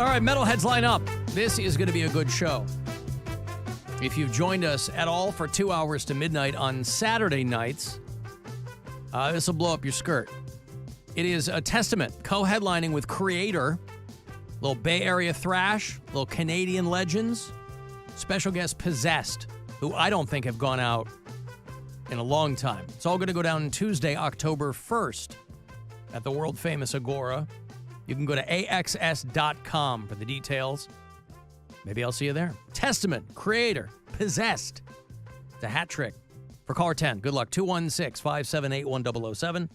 All right, metalheads, line up. This is going to be a good show. If you've joined us at all for 2 hours to midnight on Saturday nights, this will blow up your skirt. It is a Testament, co-headlining with Creator, little Bay Area thrash, little Canadian legends, special guest Possessed, who I don't think have gone out in a long time. It's all going to go down Tuesday, October 1st at the world-famous Agora. You can go to axs.com for the details. Maybe I'll see you there. Testament, Creator, Possessed. It's a hat trick. For caller 10, good luck. 216-578-1007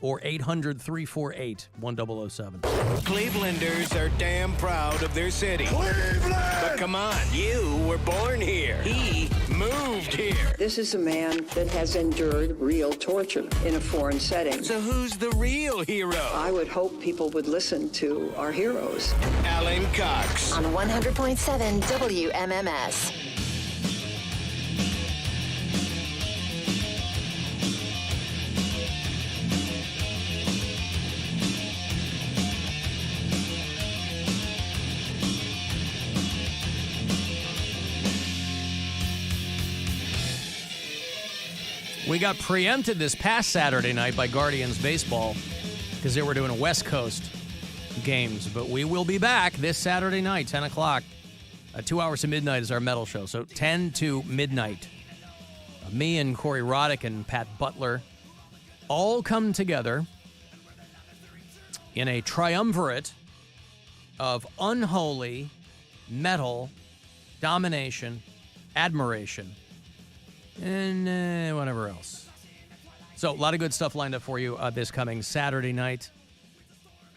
or 800-348-1007. Clevelanders are damn proud of their city. Cleveland! But come on, you were born here. He moved here. This is a man that has endured real torture in a foreign setting. So who's the real hero? I would hope people would listen to our heroes. Alan Cox. On 100.7 WMMS. We got preempted this past Saturday night by Guardians baseball because they were doing a West Coast games. But we will be back this Saturday night, 10 o'clock. 2 hours to midnight is our metal show. So 10 to midnight. Me and Corey Roddick and Pat Butler all come together in a triumvirate of unholy metal domination, admiration, and whatever else. So a lot of good stuff lined up for you this coming Saturday night.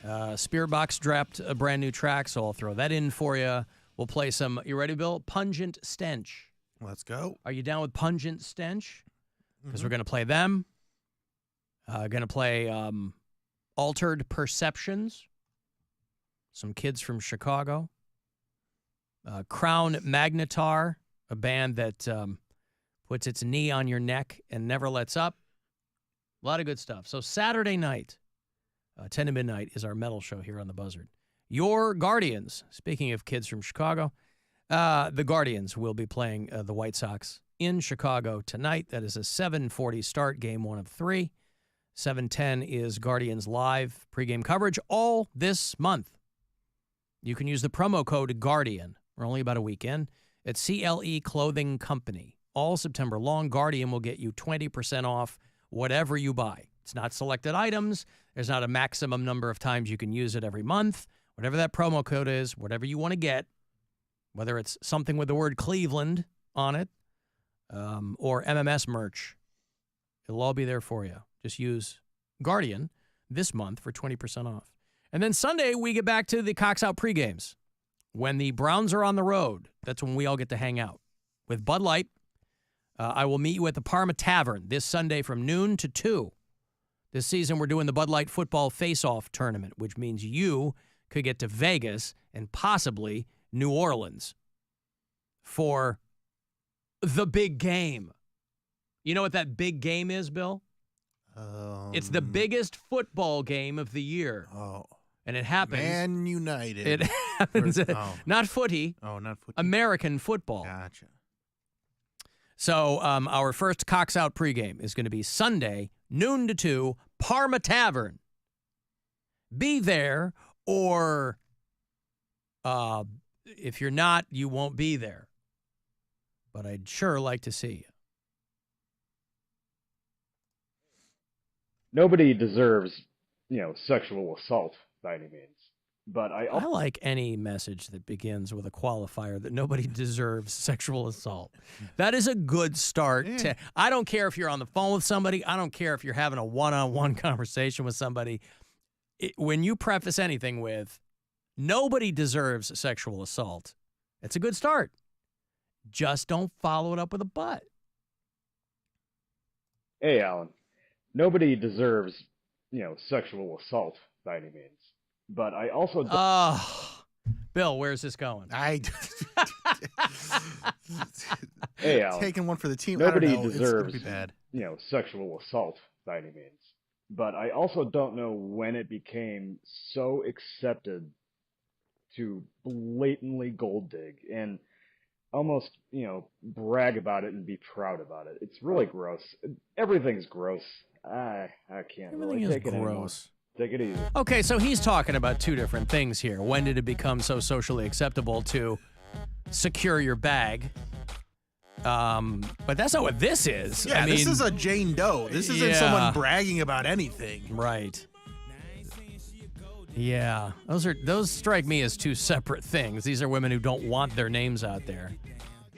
Spearbox dropped a brand new track, so I'll throw that in for you. We'll play some, you ready, Bill? Pungent Stench. Let's go. Are you down with Pungent Stench? Because we're going to play them. Going to play Altered Perceptions. Some kids from Chicago. Crown Magnetar, a band that puts its knee on your neck and never lets up. A lot of good stuff. So Saturday night, 10 to midnight, is our metal show here on The Buzzard. Your Guardians, speaking of kids from Chicago, the Guardians will be playing the White Sox in Chicago tonight. That is a 7:40 start, game 1 of 3. 7:10 is Guardians Live pregame coverage all this month. You can use the promo code GUARDIAN. We're only about a weekend. At CLE Clothing Company. All September long, Guardian will get you 20% off whatever you buy. It's not selected items. There's not a maximum number of times you can use it every month. Whatever that promo code is, whatever you want to get, whether it's something with the word Cleveland on it or MMS merch, it'll all be there for you. Just use Guardian this month for 20% off. And then Sunday, we get back to the Cox Out pregames. When the Browns are on the road, that's when we all get to hang out. With Bud Light, I will meet you at the Parma Tavern this Sunday from noon to 2. This season, we're doing the Bud Light Football Face-Off Tournament, which means you could get to Vegas and possibly New Orleans for the big game. You know what that big game is, Bill? It's the biggest football game of the year. Oh. And it happens. Man United. It happens. Not footy. Oh, not footy. American football. Gotcha. So our first Cox Out pregame is going to be Sunday, noon to 2, Parma Tavern. Be there, or if you're not, you won't be there. But I'd sure like to see you. Nobody deserves, sexual assault by any means. But I like any message that begins with a qualifier that nobody deserves sexual assault. That is a good start. Yeah. I don't care if you're on the phone with somebody. I don't care if you're having a one-on-one conversation with somebody. When you preface anything with, nobody deserves sexual assault, it's a good start. Just don't follow it up with a but. Hey, Alan. Nobody deserves, sexual assault by any means. But I also... Bill, where's this going? Hey, Alan. Taking one for the team. Nobody I don't know. deserves, It's bad. sexual assault by any means. But I also don't know when it became so accepted to blatantly gold dig and almost, brag about it and be proud about it. It's really gross. Everything's gross. I can't Everything really is take it anymore. gross. Take it easy. Okay, so he's talking about two different things here. When did it become so socially acceptable to secure your bag? But that's not what this is. Yeah, I mean, this is a Jane Doe. This isn't yeah. someone bragging about anything. Right. Yeah, those strike me as two separate things. These are women who don't want their names out there.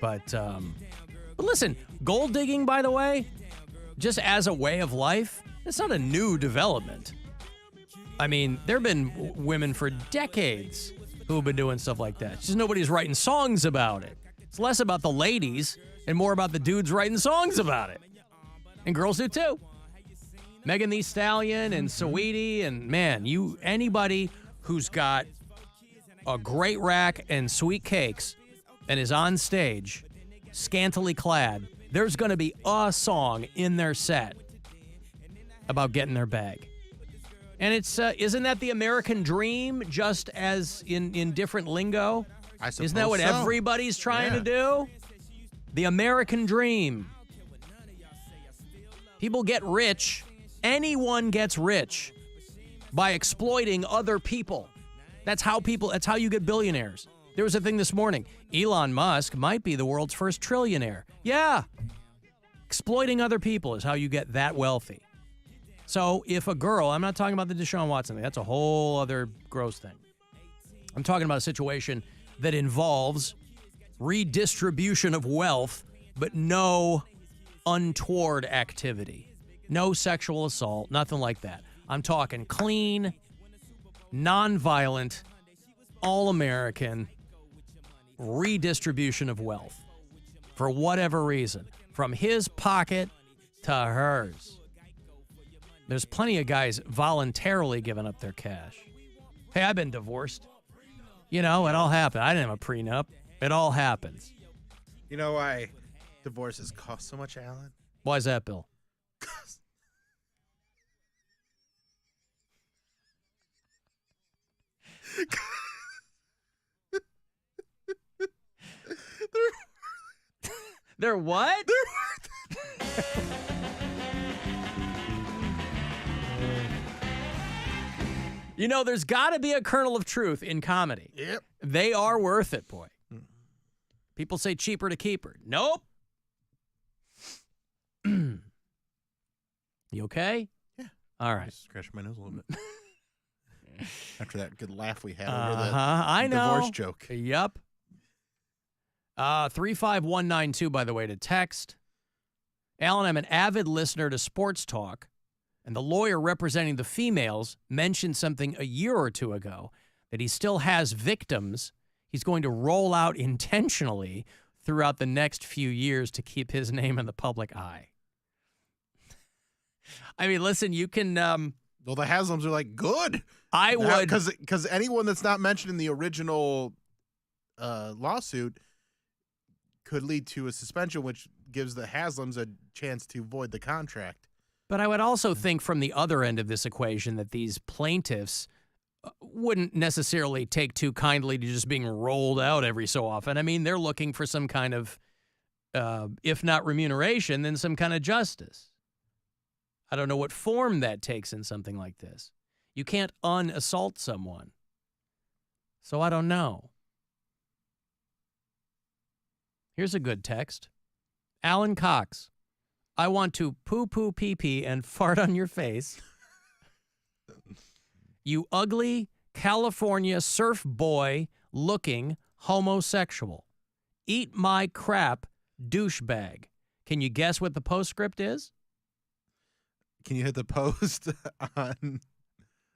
But listen, gold digging, by the way, just as a way of life, it's not a new development. I mean, there have been women for decades who have been doing stuff like that. It's just nobody's writing songs about it. It's less about the ladies and more about the dudes writing songs about it. And girls do too. Megan Thee Stallion and Saweetie, and man, anybody who's got a great rack and sweet cakes and is on stage, scantily clad, there's going to be a song in their set about getting their bag. And it's isn't that the American dream, just as in different lingo? I suppose Isn't that what so. everybody's trying to do? The American dream. People get rich. Anyone gets rich by exploiting other people. That's how you get billionaires. There was a thing this morning. Elon Musk might be the world's first trillionaire. Yeah. Exploiting other people is how you get that wealthy. So if a girl, I'm not talking about the Deshaun Watson thing. That's a whole other gross thing. I'm talking about a situation that involves redistribution of wealth, but no untoward activity. No sexual assault, nothing like that. I'm talking clean, nonviolent, all-American redistribution of wealth for whatever reason, from his pocket to hers. There's plenty of guys voluntarily giving up their cash. Hey, I've been divorced. It all happened. I didn't have a prenup. It all happens. You know why divorces cost so much, Alan? Why is that, Bill? They're what? There's got to be a kernel of truth in comedy. Yep. They are worth it, boy. People say cheaper to keep her. Nope. You okay? Yeah. All right. Just scratching my nose a little bit. After that good laugh we had over the I know. divorce joke. Yep. 35192, by the way, to text. Alan, I'm an avid listener to Sports Talk, and the lawyer representing the females mentioned something a year or two ago, that he still has victims he's going to roll out intentionally throughout the next few years to keep his name in the public eye. I mean, listen, you can... Well, the Haslams are like, good. I would... Because anyone that's not mentioned in the original lawsuit could lead to a suspension, which gives the Haslams a chance to void the contract. But I would also think from the other end of this equation that these plaintiffs wouldn't necessarily take too kindly to just being rolled out every so often. I mean, they're looking for some kind of, if not remuneration, then some kind of justice. I don't know what form that takes in something like this. You can't un-assault someone. So I don't know. Here's a good text. Alan Cox, I want to poo-poo pee-pee and fart on your face. You ugly California surf boy looking homosexual. Eat my crap, douchebag. Can you guess what the postscript is? Can you hit the post on...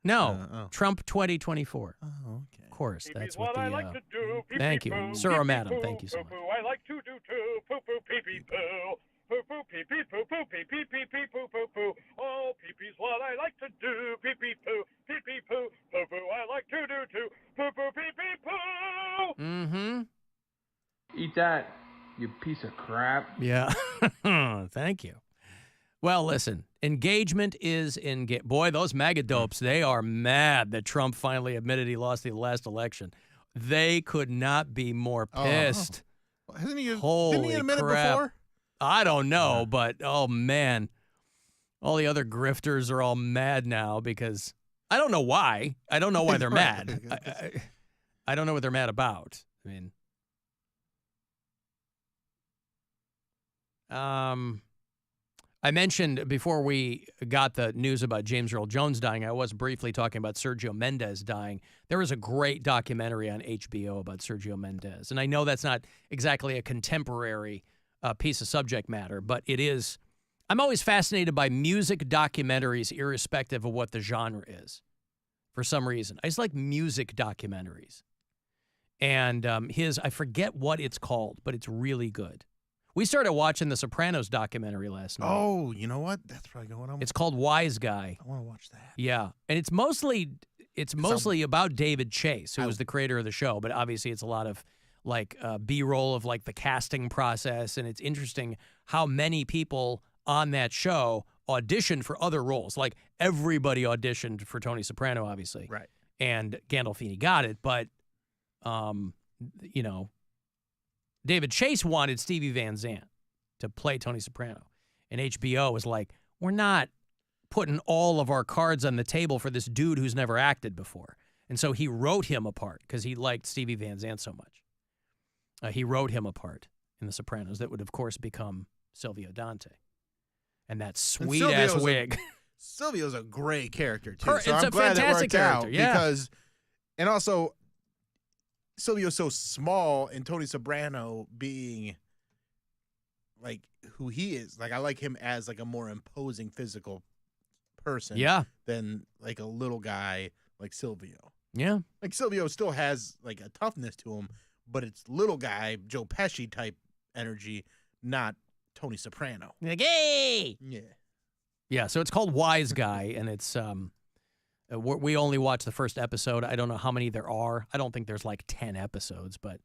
No, Trump 2024. Oh, okay. Of course, that's what what I the... like to do. Thank you, sir or madam. Thank you so much. I like to do too. Poo poo pee pee poo. Poo poo pee pee poo poo pee pee pee pee poo poo poo. Oh, pee pee's what I like to do. Pee pee poo. Pee pee poo. Poo poo I like to do too. Poo poo pee pee poo. Mm-hmm. Eat that, you piece of crap. Yeah. Thank you. Well, listen, engagement is Boy, those MAGA dopes, they are mad that Trump finally admitted he lost the last election. They could not be more pissed. Oh. Hasn't he? Holy didn't he admit crap. it before? I don't know, but oh man, all the other grifters are all mad now because I don't know why. I don't know why they're mad. I don't know what they're mad about. I mean, I mentioned before we got the news about James Earl Jones dying, I was briefly talking about Sergio Mendes dying. There was a great documentary on HBO about Sergio Mendes. And I know that's not exactly a contemporary piece of subject matter, but it is. I'm always fascinated by music documentaries, irrespective of what the genre is, for some reason. I just like music documentaries. And I forget what it's called, but it's really good. We started watching the Sopranos documentary last night. Oh, you know what? That's probably going on. It's called Wise Guy. I want to watch that. Yeah, and it's mostly about David Chase, who was the creator of the show, but obviously it's a lot of like B-roll of like the casting process, and it's interesting how many people on that show auditioned for other roles. Like everybody auditioned for Tony Soprano, obviously. Right. And Gandolfini got it, but David Chase wanted Stevie Van Zandt to play Tony Soprano. And HBO was like, we're not putting all of our cards on the table for this dude who's never acted before. And so he wrote him a part because he liked Stevie Van Zandt so much. He wrote him a part in The Sopranos that would, of course, become Silvio Dante. And that sweet-ass wig. Silvio's a great character, too. It's a fantastic character, yeah. Because, and also, Silvio's so small, and Tony Soprano being like who he is. Like I like him as like a more imposing physical person, than like a little guy like Silvio. Yeah, like Silvio still has like a toughness to him, but it's little guy Joe Pesci type energy, not Tony Soprano. Like, hey, yeah. So it's called Wise Guy, and it's we only watched the first episode. I don't know how many there are. I don't think there's like 10 episodes, but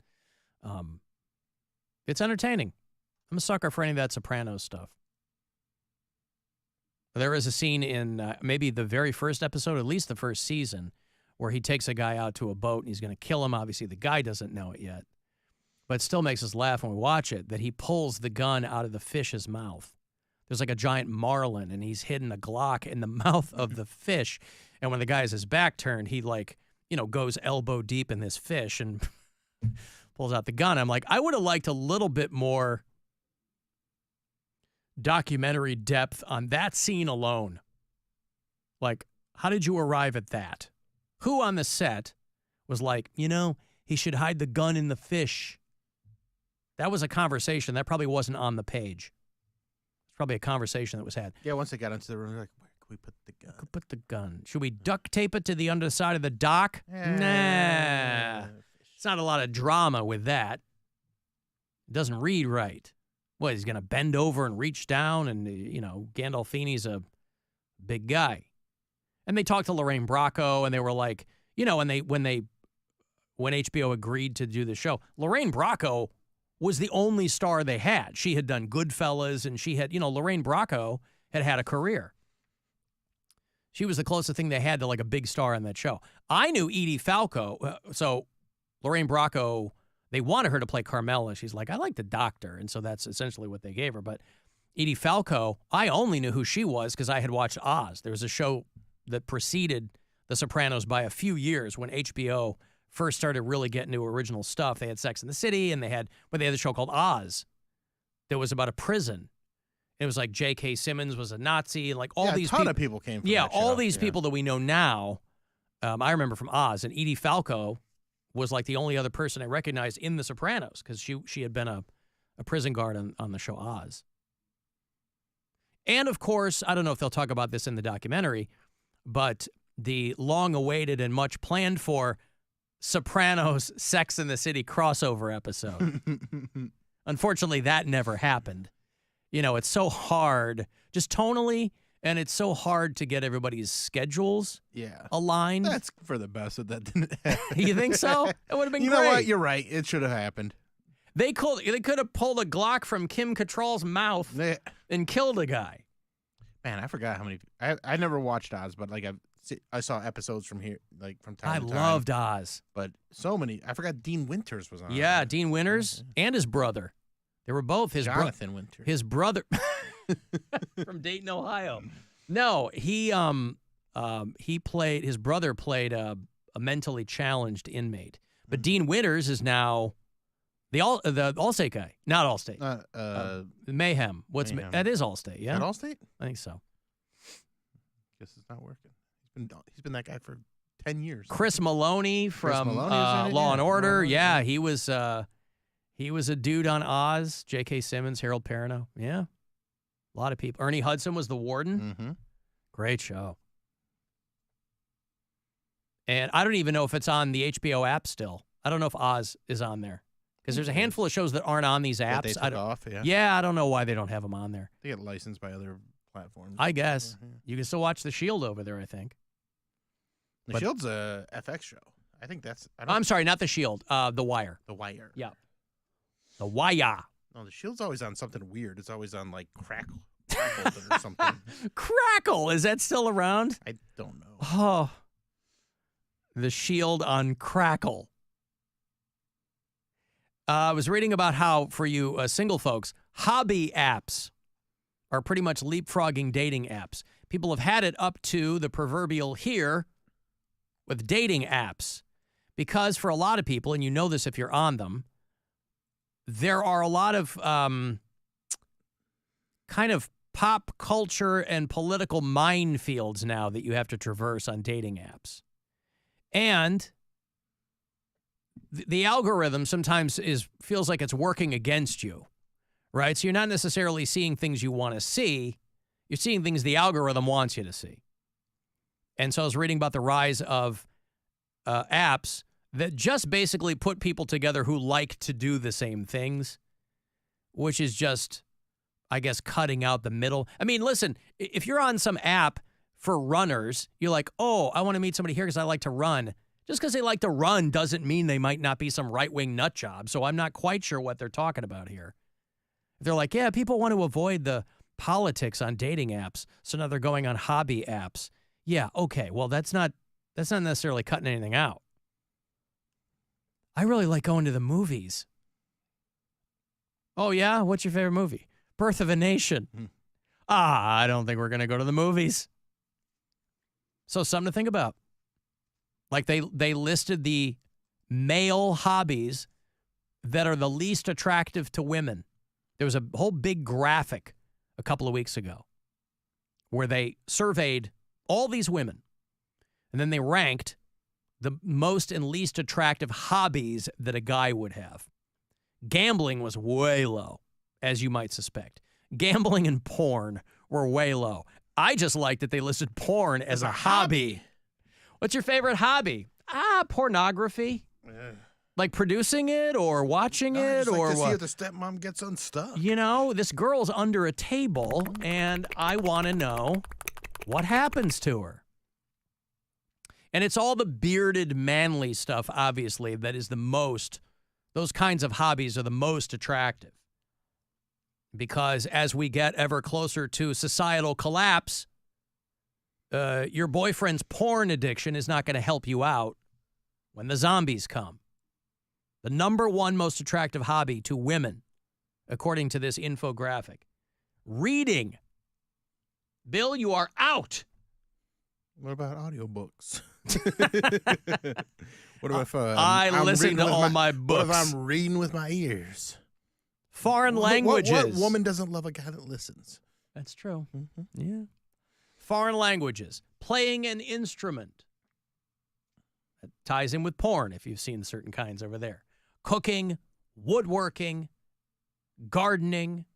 it's entertaining. I'm a sucker for any of that Sopranos stuff. There is a scene in maybe the very first episode, at least the first season, where he takes a guy out to a boat and he's going to kill him. Obviously, the guy doesn't know it yet, but it still makes us laugh when we watch it, that he pulls the gun out of the fish's mouth. There's like a giant marlin, and he's hidden a Glock in the mouth of the fish. And when the guy has his back turned, he goes elbow deep in this fish and pulls out the gun. I'm like, I would have liked a little bit more documentary depth on that scene alone. Like, how did you arrive at that? Who on the set was like, he should hide the gun in the fish? That was a conversation. That probably wasn't on the page. It's probably a conversation that was had. Yeah, once they got into the room, they're like, where can we put the gun? Could put the gun. Should we duct tape it to the underside of the dock? Nah. It's not a lot of drama with that. It doesn't read right. What, he's going to bend over and reach down and, Gandolfini's a big guy. And they talked to Lorraine Bracco, and they were like, when HBO agreed to do the show, Lorraine Bracco was the only star they had. She had done Goodfellas, and she had, Lorraine Bracco had a career. She was the closest thing they had to like a big star on that show. I knew Edie Falco. So Lorraine Bracco, they wanted her to play Carmela. She's like, I like the doctor. And so that's essentially what they gave her. But Edie Falco, I only knew who she was because I had watched Oz. There was a show that preceded The Sopranos by a few years when HBO first started really getting to original stuff. They had Sex and the City, and they had a show called Oz that was about a prison. It was like J.K. Simmons was a Nazi, and like all these a ton of people came from that all show. these people that we know now, I remember from Oz. And Edie Falco was like the only other person I recognized in The Sopranos because she had been a prison guard on the show Oz. And, of course, I don't know if they'll talk about this in the documentary, but the long-awaited and much-planned-for Sopranos Sex and the City crossover episode. Unfortunately, that never happened. It's so hard, just tonally, and it's so hard to get everybody's schedules aligned. That's for the best that didn't happen. You think so? It would have been great. You know what? You're right. It should have happened. They could have pulled a Glock from Kim Cattrall's mouth and killed a guy. Man, I forgot how many. I never watched Oz, but like I've I saw episodes from here, like from time I to time. loved Oz. But so many. I forgot Dean Winters was on. Yeah, there. Dean Winters and his brother. They were both his Jonathan Winters. His brother from Dayton, Ohio. No, he played. His brother played a mentally challenged inmate. But Dean Winters is now the Allstate guy, not Allstate. Mayhem. Mayhem. That is Allstate? Yeah, At Allstate? I think so. Guess it's not working. He's been that guy for 10 years. Chris Maloney from Maloney was in it? Law and Order. Yeah. Yeah, he was a dude on Oz. J.K. Simmons, Harold Perrineau. Yeah, a lot of people. Ernie Hudson was the warden. Mm-hmm. Great show. And I don't even know if it's on the HBO app still. I don't know if Oz is on there because there's a handful of shows that aren't on these apps. They took off, yeah. Yeah, I don't know why they don't have them on there. They get licensed by other platforms. I guess. Yeah. You can still watch The Shield over there, I think. The Shield's a FX show. I think that's. I'm sorry, not The Shield. The Wire. The Wire. Yeah. The Wire. No, The Shield's always on something weird. It's always on like Crackle or something. Crackle. Is that still around? I don't know. Oh. The Shield on Crackle. I was reading about how, for you single folks, hobby apps are pretty much leapfrogging dating apps. People have had it up to the proverbial here with dating apps because for a lot of people, and you know this if you're on them, there are a lot of kind of pop culture and political minefields now that you have to traverse on dating apps. And the algorithm sometimes feels like it's working against you, right? So you're not necessarily seeing things you want to see. You're seeing things the algorithm wants you to see. And so I was reading about the rise of apps that just basically put people together who like to do the same things, which is just, I guess, cutting out the middle. I mean, listen, if you're on some app for runners, you're like, oh, I want to meet somebody here because I like to run. Just because they like to run doesn't mean they might not be some right-wing nut job. So I'm not quite sure what they're talking about here. They're like, yeah, people want to avoid the politics on dating apps, so now they're going on hobby apps. Yeah, okay, well, that's not necessarily cutting anything out. I really like going to the movies. Oh, yeah? What's your favorite movie? Birth of a Nation. I don't think we're going to go to the movies. So something to think about. Like they listed the male hobbies that are the least attractive to women. There was a whole big graphic a couple of weeks ago where they surveyed all these women and then they ranked the most and least attractive hobbies that a guy would have. Gambling was way low, as you might suspect. Gambling and porn were way low. I just like that they listed porn as a hobby. What's your favorite hobby? Pornography. Like producing it or watching it just like or to see what? if the stepmom gets unstuck. You know, this girl's under a table and I want to know what happens to her. And it's all the bearded, manly stuff, obviously, that is the most, those kinds of hobbies are the most attractive. Because as we get ever closer to societal collapse, your boyfriend's porn addiction is not going to help you out when the zombies come. The number one most attractive hobby to women, according to this infographic, reading. Bill, you are out. What about audiobooks? What if I listen to all my books? What if I'm reading with my ears? Foreign languages. What woman doesn't love a guy that listens? That's true. Mm-hmm. Yeah. Foreign languages. Playing an instrument. That ties in with porn if you've seen certain kinds over there. Cooking, woodworking, gardening,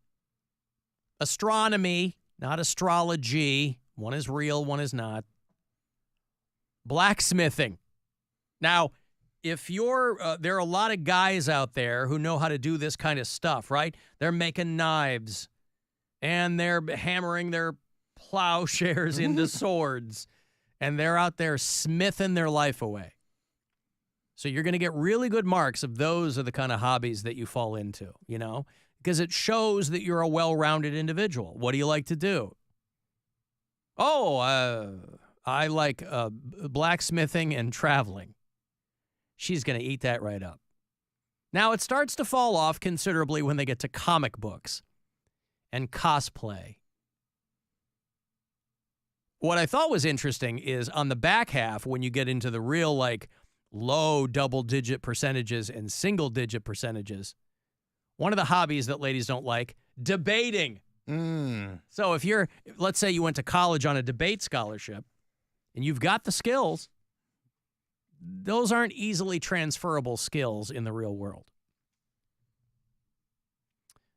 astronomy, not astrology. One is real, one is not. Blacksmithing. Now, if you're, there are a lot of guys out there who know how to do this kind of stuff, right? They're making knives and they're hammering their plowshares into swords and they're out there smithing their life away. So you're going to get really good marks if those are the kind of hobbies that you fall into, you know, because it shows that you're a well-rounded individual. What do you like to do? Oh, I like blacksmithing and traveling. She's going to eat that right up. Now, it starts to fall off considerably when they get to comic books and cosplay. What I thought was interesting is on the back half, when you get into the real, like, low double-digit percentages and single-digit percentages, one of the hobbies that ladies don't like, debating. So if you're, let's say you went to college on a debate scholarship and you've got the skills, those aren't easily transferable skills in the real world.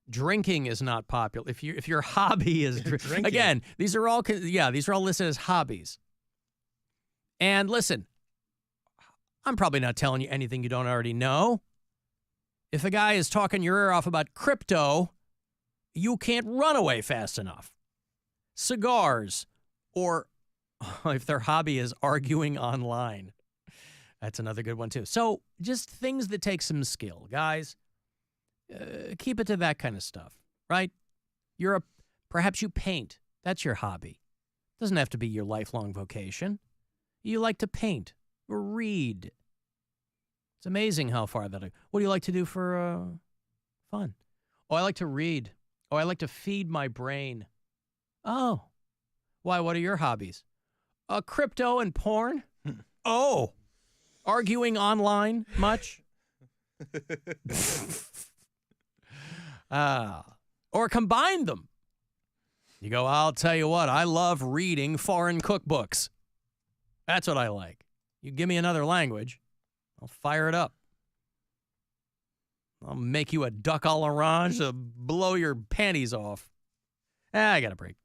Drinking is not popular. If your hobby is drinking. Again, these are all listed as hobbies. And listen, I'm probably not telling you anything you don't already know. If a guy is talking your ear off about crypto, you can't run away fast enough. Cigars, or if their hobby is arguing online. That's another good one, too. So just things that take some skill, guys. Keep it to that kind of stuff, right? Perhaps you paint. That's your hobby. Doesn't have to be your lifelong vocation. You like to paint or read. It's amazing how far that. What do you like to do for fun? Oh, I like to read. Oh, I like to feed my brain. Oh, why? What are your hobbies? Crypto and porn. Oh, arguing online much? Or combine them. You go, I'll tell you what, I love reading foreign cookbooks. That's what I like. You give me another language, I'll fire it up. I'll make you a duck à l'orange to blow your panties off. I got a break.